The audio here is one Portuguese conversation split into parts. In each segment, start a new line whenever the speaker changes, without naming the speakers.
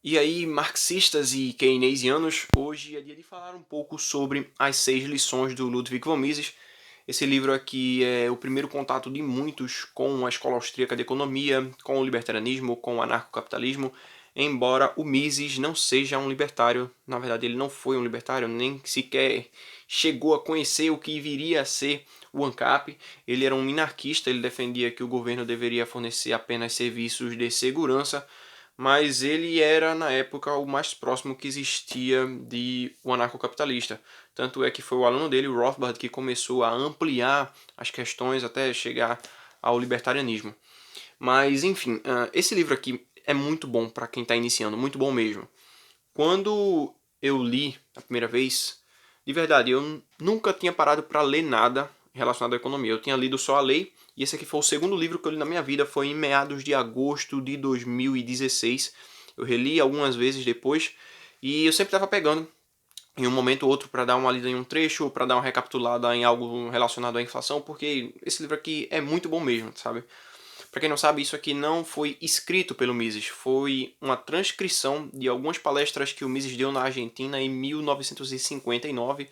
E aí, marxistas e keynesianos, hoje é dia de falar um pouco sobre as 6 lições do Ludwig von Mises. Esse livro aqui é o primeiro contato de muitos com a escola austríaca de economia, com o libertarianismo, com o anarcocapitalismo, embora o Mises não seja um libertário. Na verdade, ele não foi um libertário, nem sequer chegou a conhecer o que viria a ser o ANCAP. Ele era um minarquista, ele defendia que o governo deveria fornecer apenas serviços de segurança, mas ele era, na época, o mais próximo que existia de um anarcocapitalista. Tanto é que foi o aluno dele, o Rothbard, que começou a ampliar as questões até chegar ao libertarianismo. Mas, enfim, esse livro aqui é muito bom para quem está iniciando, muito bom mesmo. Quando eu li a primeira vez, de verdade, eu nunca tinha parado para ler nada relacionado à economia. Eu tinha lido só a lei, e esse aqui foi o segundo livro que eu li na minha vida, foi em meados de agosto de 2016. Eu reli algumas vezes depois, e eu sempre estava pegando em um momento ou outro para dar uma lida em um trecho, para dar uma recapitulada em algo relacionado à inflação, porque esse livro aqui é muito bom mesmo, sabe? Para quem não sabe, isso aqui não foi escrito pelo Mises, foi uma transcrição de algumas palestras que o Mises deu na Argentina em 1959.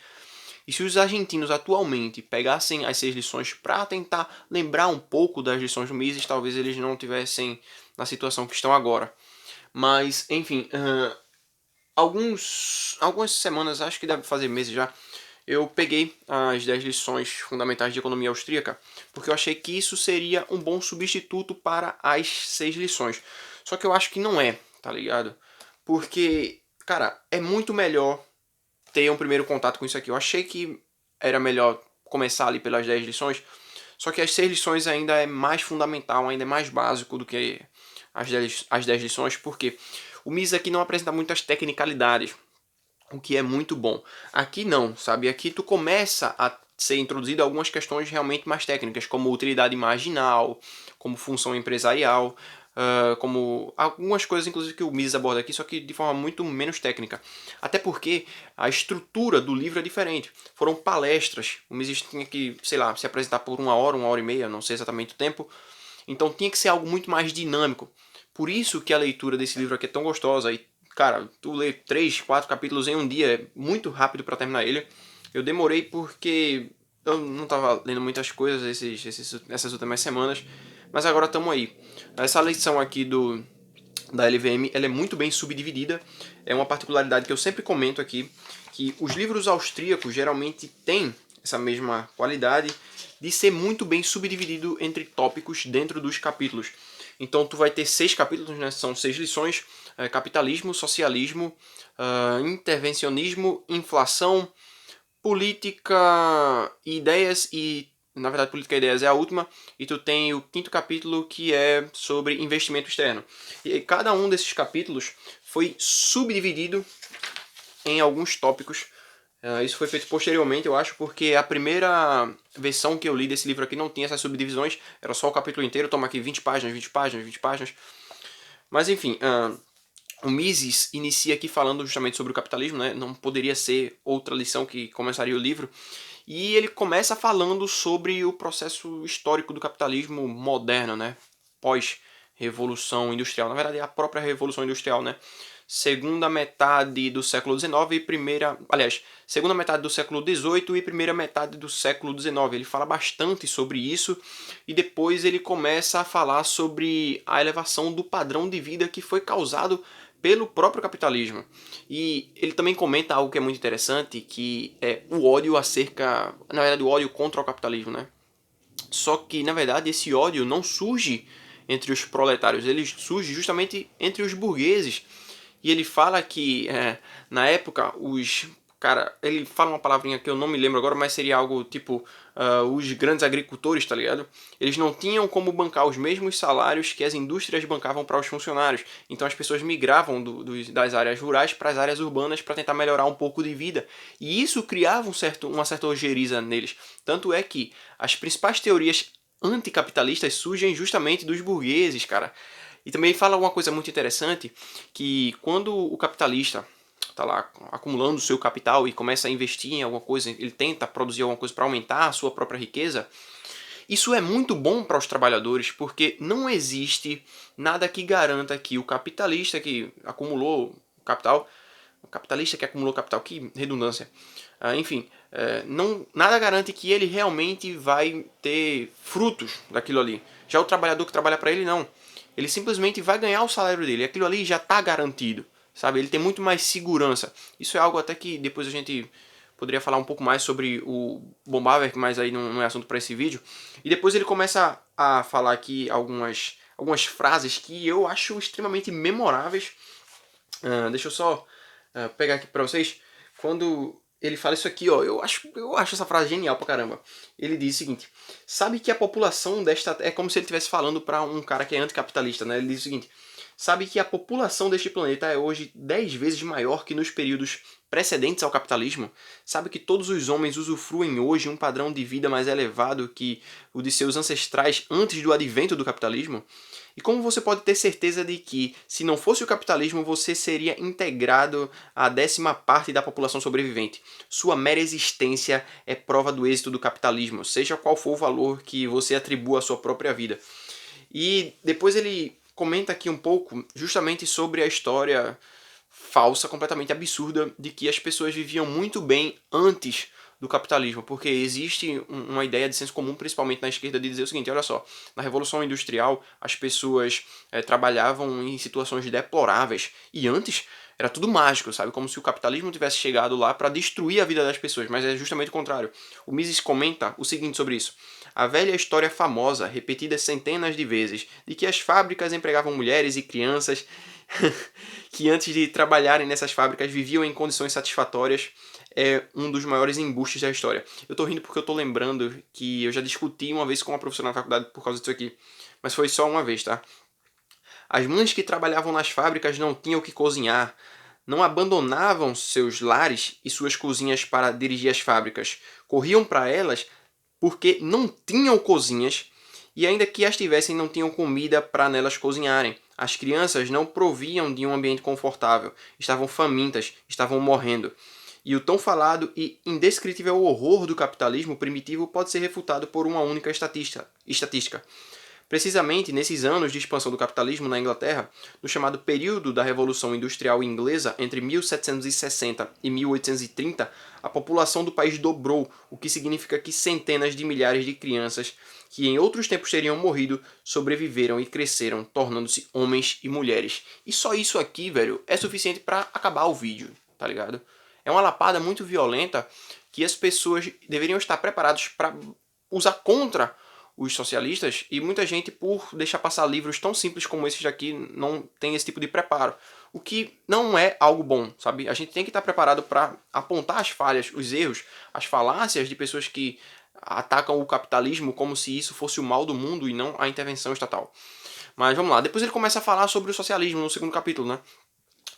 E se os argentinos atualmente pegassem as 6 lições para tentar lembrar um pouco das lições do Mises, talvez eles não tivessem na situação que estão agora. Mas, enfim, algumas semanas, acho que deve fazer meses já, eu peguei as 10 lições fundamentais de economia austríaca, porque eu achei que isso seria um bom substituto para as 6 lições. Só que eu acho que não é, tá ligado? Porque, cara, é muito melhor ter um primeiro contato com isso aqui. Eu achei que era melhor começar ali pelas 10 lições, só que as 6 lições ainda é mais fundamental, ainda é mais básico do que as 10 lições, porque o Mises aqui não apresenta muitas tecnicalidades, o que é muito bom. Aqui não, sabe? Aqui tu começa a ser introduzido algumas questões realmente mais técnicas, como utilidade marginal, como função empresarial, como algumas coisas, inclusive, que o Mises aborda aqui, só que de forma muito menos técnica. Até porque a estrutura do livro é diferente. Foram palestras, o Mises tinha que, sei lá, se apresentar por uma hora e meia, não sei exatamente o tempo, então tinha que ser algo muito mais dinâmico. Por isso que a leitura desse livro aqui é tão gostosa. E, cara, tu lê 3, 4 capítulos em um dia, é muito rápido para terminar ele. Eu demorei porque eu não estava lendo muitas coisas essas últimas semanas, mas agora estamos aí. Essa lição aqui da LVM ela é muito bem subdividida. É uma particularidade que eu sempre comento aqui, que os livros austríacos geralmente têm essa mesma qualidade de ser muito bem subdividido entre tópicos dentro dos capítulos. Então tu vai ter 6 capítulos, né? São 6 lições: capitalismo, socialismo, intervencionismo, inflação, política, ideias e, na verdade, política e ideias é a última, e tu tem o quinto capítulo que é sobre investimento externo. E cada um desses capítulos foi subdividido em alguns tópicos. Isso foi feito posteriormente, eu acho, porque a primeira versão que eu li desse livro aqui não tinha essas subdivisões, era só o capítulo inteiro, toma aqui 20 páginas, 20 páginas, 20 páginas. Mas enfim, o Mises inicia aqui falando justamente sobre o capitalismo, né? Não poderia ser outra lição que começaria o livro. E ele começa falando sobre o processo histórico do capitalismo moderno, né? Pós-revolução industrial. Na verdade, é a própria revolução industrial, né? Segunda metade do século XIX e primeira... Aliás, segunda metade do século XVIII e primeira metade do século XIX. Ele fala bastante sobre isso e depois ele começa a falar sobre a elevação do padrão de vida que foi causado pelo próprio capitalismo. E ele também comenta algo que é muito interessante, que é o ódio acerca... Na verdade, o ódio contra o capitalismo, né? Só que, na verdade, esse ódio não surge entre os proletários, ele surge justamente entre os burgueses. E ele fala que, na época, os... Cara, ele fala uma palavrinha que eu não me lembro agora, mas seria algo tipo os grandes agricultores, tá ligado? Eles não tinham como bancar os mesmos salários que as indústrias bancavam para os funcionários. Então as pessoas migravam das áreas rurais para as áreas urbanas para tentar melhorar um pouco de vida. E isso criava uma certa ojeriza neles. Tanto é que as principais teorias anticapitalistas surgem justamente dos burgueses, cara. E também fala uma coisa muito interessante, que quando o capitalista está lá acumulando o seu capital e começa a investir em alguma coisa, ele tenta produzir alguma coisa para aumentar a sua própria riqueza, Isso é muito bom para os trabalhadores, porque não existe nada que garanta que o capitalista que acumulou capital, o capitalista que acumulou capital, que redundância, enfim, nada garante que ele realmente vai ter frutos daquilo ali. Já o trabalhador que trabalha para ele, não. Ele simplesmente vai ganhar o salário dele. Aquilo ali já está garantido, sabe? Ele tem muito mais segurança. Isso é algo até que depois a gente poderia falar um pouco mais sobre o Bombaver, mas aí não é assunto para esse vídeo. E depois ele começa a falar aqui algumas frases que eu acho extremamente memoráveis. Deixa eu só pegar aqui para vocês. Quando ele fala isso aqui, ó, eu acho essa frase genial pra caramba. Ele diz o seguinte: sabe que a população desta... É como se ele estivesse falando para um cara que é anticapitalista, né? Ele diz o seguinte: sabe que a população deste planeta é hoje 10 vezes maior que nos períodos precedentes ao capitalismo? Sabe que todos os homens usufruem hoje um padrão de vida mais elevado que o de seus ancestrais antes do advento do capitalismo? E como você pode ter certeza de que, se não fosse o capitalismo, você seria integrado à 10ª parte da população sobrevivente? Sua mera existência é prova do êxito do capitalismo, seja qual for o valor que você atribua à sua própria vida. E depois ele comenta aqui um pouco justamente sobre a história falsa, completamente absurda, de que as pessoas viviam muito bem antes do capitalismo, porque existe uma ideia de senso comum, principalmente na esquerda, de dizer o seguinte: olha só, na Revolução Industrial as pessoas trabalhavam em situações deploráveis, e antes era tudo mágico, sabe? Como se o capitalismo tivesse chegado lá para destruir a vida das pessoas, mas é justamente o contrário. O Mises comenta o seguinte sobre isso: a velha história famosa, repetida centenas de vezes, de que as fábricas empregavam mulheres e crianças que antes de trabalharem nessas fábricas viviam em condições satisfatórias, é um dos maiores embustes da história. Eu tô rindo porque eu tô lembrando que eu já discuti uma vez com uma professora na faculdade por causa disso aqui, mas foi só uma vez, tá? As mães que trabalhavam nas fábricas não tinham o que cozinhar, não abandonavam seus lares e suas cozinhas para dirigir as fábricas. Corriam para elas porque não tinham cozinhas e ainda que as tivessem não tinham comida para nelas cozinharem. As crianças não proviam de um ambiente confortável, estavam famintas, estavam morrendo. E o tão falado e indescritível horror do capitalismo primitivo pode ser refutado por uma única estatística. Precisamente nesses anos de expansão do capitalismo na Inglaterra, no chamado período da Revolução Industrial Inglesa, entre 1760 e 1830, a população do país dobrou, o que significa que centenas de milhares de crianças, que em outros tempos teriam morrido, sobreviveram e cresceram, tornando-se homens e mulheres. E só isso aqui, velho, é suficiente para acabar o vídeo, tá ligado? É uma lapada muito violenta que as pessoas deveriam estar preparadas para usar contra os socialistas, e muita gente, por deixar passar livros tão simples como esses aqui, não tem esse tipo de preparo. O que não é algo bom, sabe? A gente tem que estar preparado para apontar as falhas, os erros, as falácias de pessoas que atacam o capitalismo como se isso fosse o mal do mundo e não a intervenção estatal. Mas vamos lá, depois ele começa a falar sobre o socialismo no segundo capítulo, né?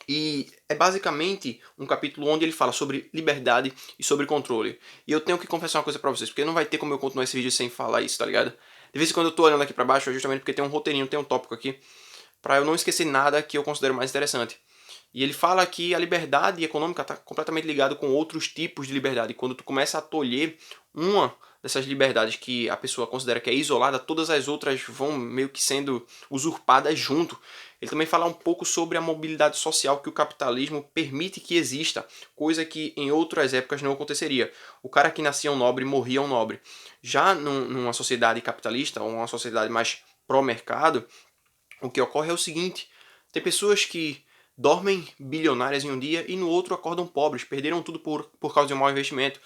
E é basicamente um capítulo onde ele fala sobre liberdade e sobre controle. E eu tenho que confessar uma coisa pra vocês, porque não vai ter como eu continuar esse vídeo sem falar isso, tá ligado? De vez em quando eu tô olhando aqui pra baixo, é justamente porque tem um roteirinho, tem um tópico aqui, pra eu não esquecer nada que eu considero mais interessante. E ele fala que a liberdade econômica está completamente ligada com outros tipos de liberdade. E quando tu começa a tolher uma dessas liberdades que a pessoa considera que é isolada, todas as outras vão meio que sendo usurpadas junto. Ele também fala um pouco sobre a mobilidade social que o capitalismo permite que exista, coisa que em outras épocas não aconteceria. O cara que nascia um nobre morria um nobre. Já numa sociedade capitalista, ou uma sociedade mais pró-mercado, o que ocorre é o seguinte: tem pessoas que dormem bilionárias em um dia e no outro acordam pobres, perderam tudo por causa de um mau investimento.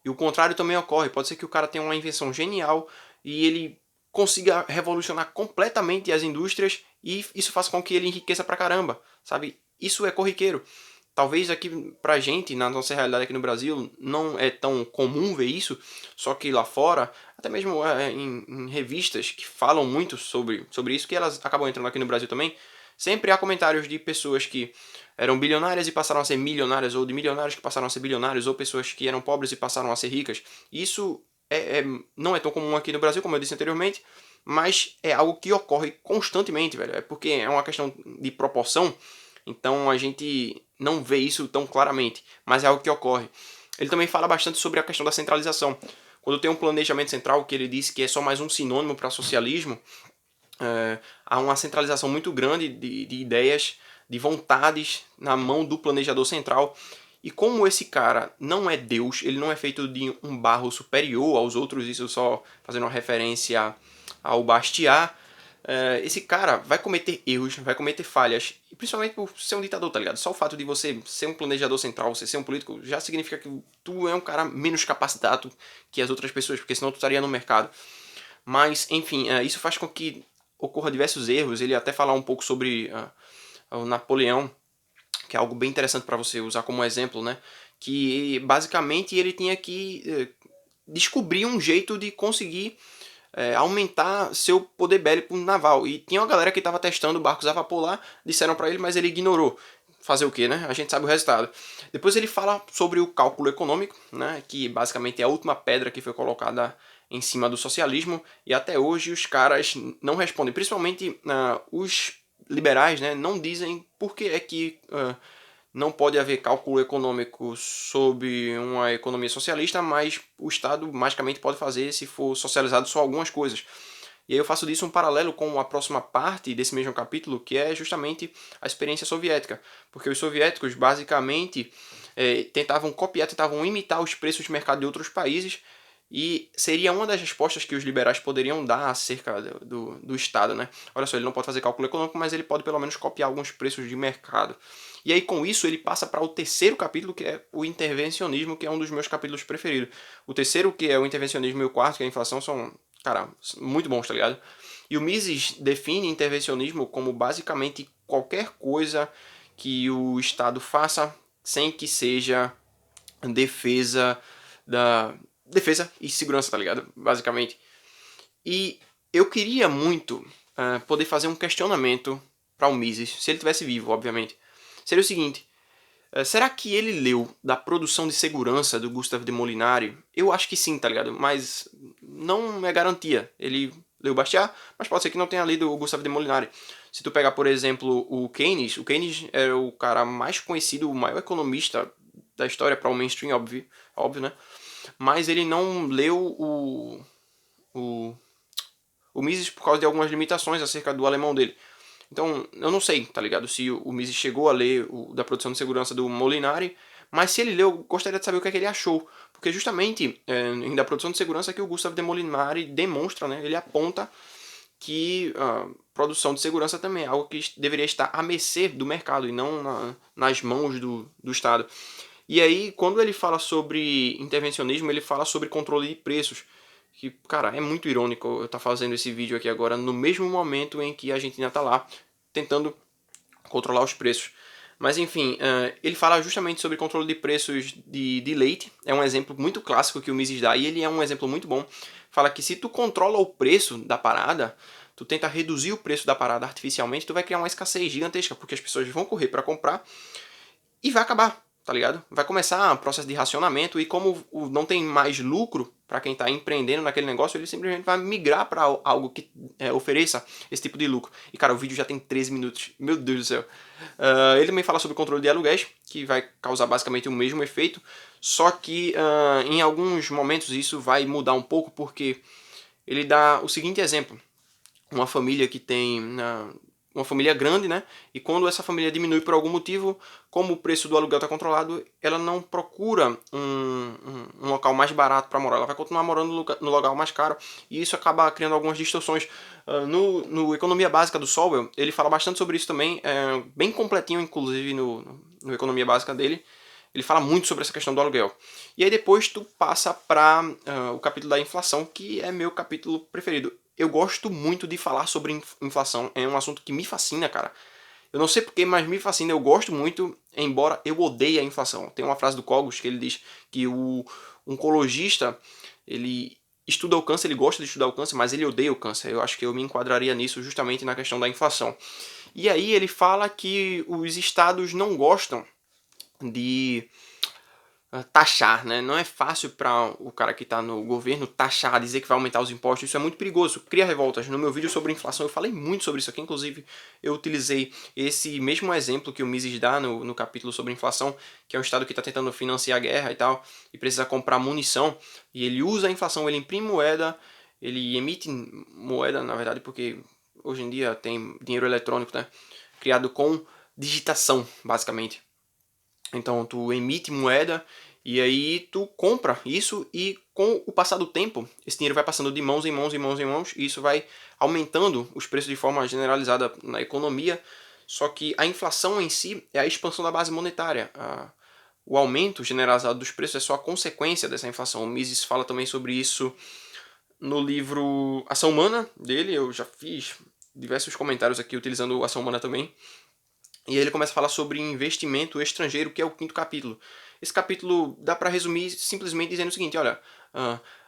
E o contrário também ocorre. Pode ser que o cara tenha uma invenção genial e ele consiga revolucionar completamente as indústrias e isso faça com que ele enriqueça pra caramba, sabe? Isso é corriqueiro. Talvez aqui pra gente, na nossa realidade aqui no Brasil, não é tão comum ver isso, só que lá fora, até mesmo em revistas que falam muito sobre isso, que elas acabam entrando aqui no Brasil também, sempre há comentários de pessoas que eram bilionárias e passaram a ser milionárias, ou de milionários que passaram a ser bilionários, ou pessoas que eram pobres e passaram a ser ricas. Isso não é tão comum aqui no Brasil, como eu disse anteriormente, mas é algo que ocorre constantemente, velho. É porque é uma questão de proporção, então a gente não vê isso tão claramente, mas é algo que ocorre. Ele também fala bastante sobre a questão da centralização. Quando tem um planejamento central, que ele disse que é só mais um sinônimo para socialismo, há uma centralização muito grande de ideias, de vontades na mão do planejador central. E como esse cara não é Deus, ele não é feito de um barro superior aos outros, isso só fazendo uma referência ao Bastiat, esse cara vai cometer erros, vai cometer falhas, principalmente por ser um ditador, tá ligado? Só o fato de você ser um planejador central, você ser um político, já significa que tu é um cara menos capacitado que as outras pessoas, porque senão tu estaria no mercado. Mas, enfim, isso faz com que ocorra diversos erros. Ele até fala um pouco sobre o Napoleão, que é algo bem interessante para você usar como exemplo, né? Que basicamente ele tinha que descobrir um jeito de conseguir aumentar seu poder bélico naval. E tinha uma galera que estava testando barcos a vapor lá, disseram para ele, mas ele ignorou. Fazer o que, né? A gente sabe o resultado. Depois ele fala sobre o cálculo econômico, né? Que basicamente é a última pedra que foi colocada em cima do socialismo, e até hoje os caras não respondem, principalmente os liberais, né? Não dizem por que é que não pode haver cálculo econômico sob uma economia socialista, mas o Estado magicamente pode fazer se for socializado só algumas coisas. E aí eu faço disso um paralelo com a próxima parte desse mesmo capítulo, que é justamente a experiência soviética. Porque os soviéticos basicamente tentavam copiar, tentavam imitar os preços de mercado de outros países, e seria uma das respostas que os liberais poderiam dar acerca do Estado, né? Olha só, ele não pode fazer cálculo econômico, mas ele pode pelo menos copiar alguns preços de mercado. E aí com isso ele passa para o terceiro capítulo, que é o intervencionismo, que é um dos meus capítulos preferidos. O terceiro, que é o intervencionismo, e o quarto, que é a inflação, são, cara, muito bons, tá ligado? E o Mises define intervencionismo como basicamente qualquer coisa que o Estado faça sem que seja defesa defesa e segurança, tá ligado? Basicamente. E eu queria muito poder fazer um questionamento para o Mises, se ele tivesse vivo, obviamente. Seria o seguinte: será que ele leu da produção de segurança do Gustave de Molinari? Eu acho que sim, tá ligado? Mas não é garantia. Ele leu Bastiat, mas pode ser que não tenha lido o Gustave de Molinari. Se tu pegar, por exemplo, o Keynes é o cara mais conhecido, o maior economista da história para o mainstream, óbvio, né? Mas ele não leu o, o Mises por causa de algumas limitações acerca do alemão dele. Então, eu não sei, tá ligado? Se o Mises chegou a ler o da produção de segurança do Molinari, mas se ele leu, eu gostaria de saber o que é que ele achou. Porque justamente em da produção de segurança que o Gustave de Molinari demonstra, né? Ele aponta que a produção de segurança também é algo que deveria estar à mercê do mercado e não nas mãos do Estado. E aí, quando ele fala sobre intervencionismo, ele fala sobre controle de preços. Que, cara, é muito irônico eu estar fazendo esse vídeo aqui agora no mesmo momento em que a Argentina está lá tentando controlar os preços. Mas enfim, ele fala justamente sobre controle de preços de leite. É um exemplo muito clássico que o Mises dá, e ele é um exemplo muito bom. Fala que se tu controla o preço da parada, tu tenta reduzir o preço da parada artificialmente, tu vai criar uma escassez gigantesca, porque as pessoas vão correr para comprar e vai acabar, tá ligado? Vai começar um processo de racionamento, e como não tem mais lucro para quem está empreendendo naquele negócio, ele simplesmente vai migrar para algo que ofereça esse tipo de lucro. E cara, o vídeo já tem 13 minutos, meu Deus do céu. Ele também fala sobre controle de aluguéis, que vai causar basicamente o mesmo efeito, só que em alguns momentos isso vai mudar um pouco, porque ele dá o seguinte exemplo: uma família que tem uma família grande, né? E quando essa família diminui por algum motivo, como o preço do aluguel está controlado, ela não procura um local mais barato para morar. Ela vai continuar morando no local mais caro, e isso acaba criando algumas distorções. No Economia Básica do Sowell, ele fala bastante sobre isso também, bem completinho, inclusive no Economia Básica dele. Ele fala muito sobre essa questão do aluguel. E aí depois tu passa para o capítulo da inflação, que é meu capítulo preferido. Eu gosto muito de falar sobre inflação, é um assunto que me fascina, cara. Eu não sei porquê, mas me fascina, eu gosto muito, embora eu odeie a inflação. Tem uma frase do Kogos que ele diz que o oncologista, ele estuda o câncer, ele gosta de estudar o câncer, mas ele odeia o câncer. Eu acho que eu me enquadraria nisso justamente na questão da inflação. E aí ele fala que os estados não gostam de taxar, né? Não é fácil para o cara que está no governo taxar, dizer que vai aumentar os impostos. Isso é muito perigoso, cria revoltas. No meu vídeo sobre inflação eu falei muito sobre isso aqui, inclusive eu utilizei esse mesmo exemplo que o Mises dá no capítulo sobre inflação, que é um estado que está tentando financiar a guerra e tal, e precisa comprar munição, e ele usa a inflação, ele imprime moeda, ele emite moeda, na verdade, porque hoje em dia tem dinheiro eletrônico, né? Criado com digitação, basicamente. Então tu emite moeda e aí tu compra isso, e com o passar do tempo esse dinheiro vai passando de mãos em mãos, em mãos em mãos, e isso vai aumentando os preços de forma generalizada na economia. Só que a inflação em si é a expansão da base monetária. O aumento generalizado dos preços é só a consequência dessa inflação. O Mises fala também sobre isso no livro Ação Humana dele. Eu já fiz diversos comentários aqui utilizando Ação Humana também. E aí ele começa a falar sobre investimento estrangeiro, que é o 5º capítulo. Esse capítulo dá para resumir simplesmente dizendo o seguinte, olha,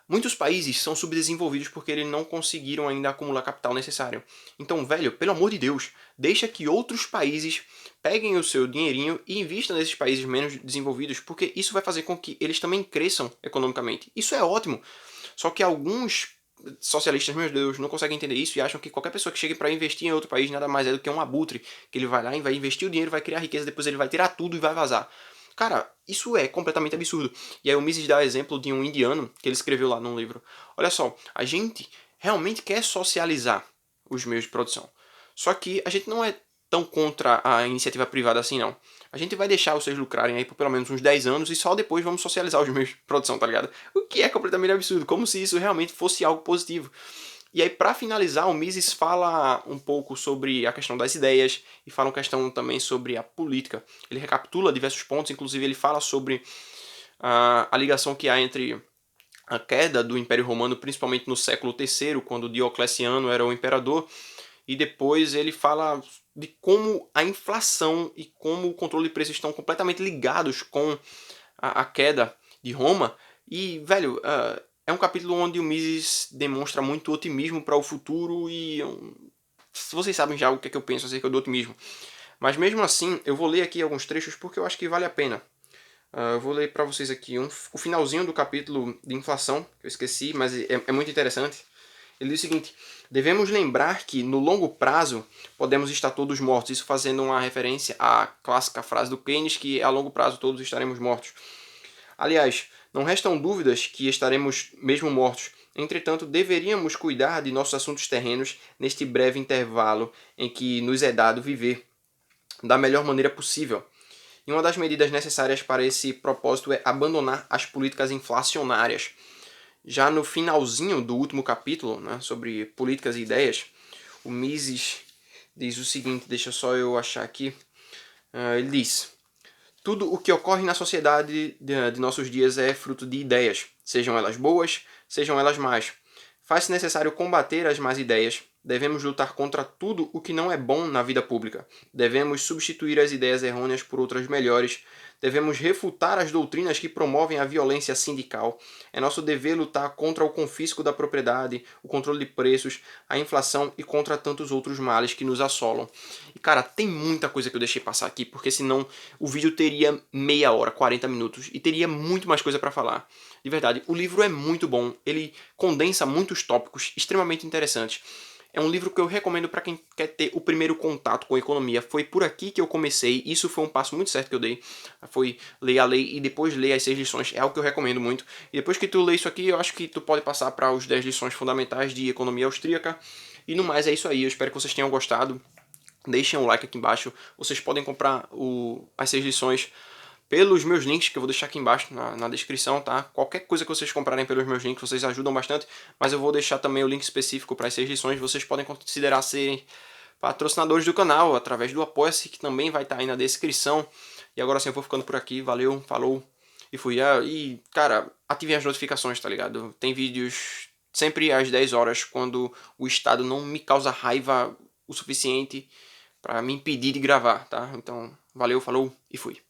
muitos países são subdesenvolvidos porque eles não conseguiram ainda acumular capital necessário. Então, velho, pelo amor de Deus, deixa que outros países peguem o seu dinheirinho e invistam nesses países menos desenvolvidos, porque isso vai fazer com que eles também cresçam economicamente. Isso é ótimo. Só que alguns socialistas, meu Deus, não conseguem entender isso e acham que qualquer pessoa que chegue para investir em outro país nada mais é do que um abutre, que ele vai lá e vai investir o dinheiro, vai criar riqueza, depois ele vai tirar tudo e vai vazar. Cara, isso é completamente absurdo. E aí o Mises dá o exemplo de um indiano que ele escreveu lá num livro. Olha só, a gente realmente quer socializar os meios de produção. Só que a gente não é tão contra a iniciativa privada assim, não. A gente vai deixar vocês lucrarem aí por pelo menos uns 10 anos e só depois vamos socializar os meios de produção, tá ligado? O que é completamente absurdo, como se isso realmente fosse algo positivo. E aí, para finalizar, o Mises fala um pouco sobre a questão das ideias e fala uma questão também sobre a política. Ele recapitula diversos pontos, inclusive ele fala sobre a ligação que há entre a queda do Império Romano, principalmente no século III, quando Diocleciano era o imperador, e depois ele fala de como a inflação e como o controle de preços estão completamente ligados com a queda de Roma. E, velho, é um capítulo onde o Mises demonstra muito otimismo para o futuro e vocês sabem já o que é que eu penso acerca do otimismo. Mas mesmo assim, eu vou ler aqui alguns trechos porque eu acho que vale a pena. Eu vou ler para vocês aqui o finalzinho do capítulo de inflação, que eu esqueci, mas é muito interessante. Ele diz o seguinte: devemos lembrar que, no longo prazo, podemos estar todos mortos. Isso fazendo uma referência à clássica frase do Keynes, que a longo prazo todos estaremos mortos. Aliás, não restam dúvidas que estaremos mesmo mortos. Entretanto, deveríamos cuidar de nossos assuntos terrenos neste breve intervalo em que nos é dado viver da melhor maneira possível. E uma das medidas necessárias para esse propósito é abandonar as políticas inflacionárias. Já no finalzinho do último capítulo, né, sobre políticas e ideias, o Mises diz o seguinte, deixa só eu achar aqui. Ele diz: tudo o que ocorre na sociedade de nossos dias é fruto de ideias, sejam elas boas, sejam elas más. Faz-se necessário combater as más ideias. Devemos lutar contra tudo o que não é bom na vida pública. Devemos substituir as ideias errôneas por outras melhores. Devemos refutar as doutrinas que promovem a violência sindical. É nosso dever lutar contra o confisco da propriedade, o controle de preços, a inflação e contra tantos outros males que nos assolam. E cara, tem muita coisa que eu deixei passar aqui, porque senão o vídeo teria meia hora, 40 minutos, e teria muito mais coisa para falar. De verdade, o livro é muito bom, ele condensa muitos tópicos extremamente interessantes. É um livro que eu recomendo para quem quer ter o primeiro contato com a economia. Foi por aqui que eu comecei, isso foi um passo muito certo que eu dei. Foi ler a lei e depois ler as 6 lições, é algo que eu recomendo muito. E depois que tu lê isso aqui, eu acho que tu pode passar para os 10 lições fundamentais de economia austríaca. E no mais é isso aí, eu espero que vocês tenham gostado. Deixem um like aqui embaixo, vocês podem comprar as 6 lições pelos meus links, que eu vou deixar aqui embaixo na descrição, tá? Qualquer coisa que vocês comprarem pelos meus links, vocês ajudam bastante, mas eu vou deixar também o link específico para as 6 lições, vocês podem considerar serem patrocinadores do canal, através do Apoia-se, que também vai estar aí na descrição. E agora sim, eu vou ficando por aqui, valeu, falou, e fui. E, cara, ativem as notificações, tá ligado? Tem vídeos sempre às 10 horas, quando o estado não me causa raiva o suficiente para me impedir de gravar, tá? Então, valeu, falou, e fui.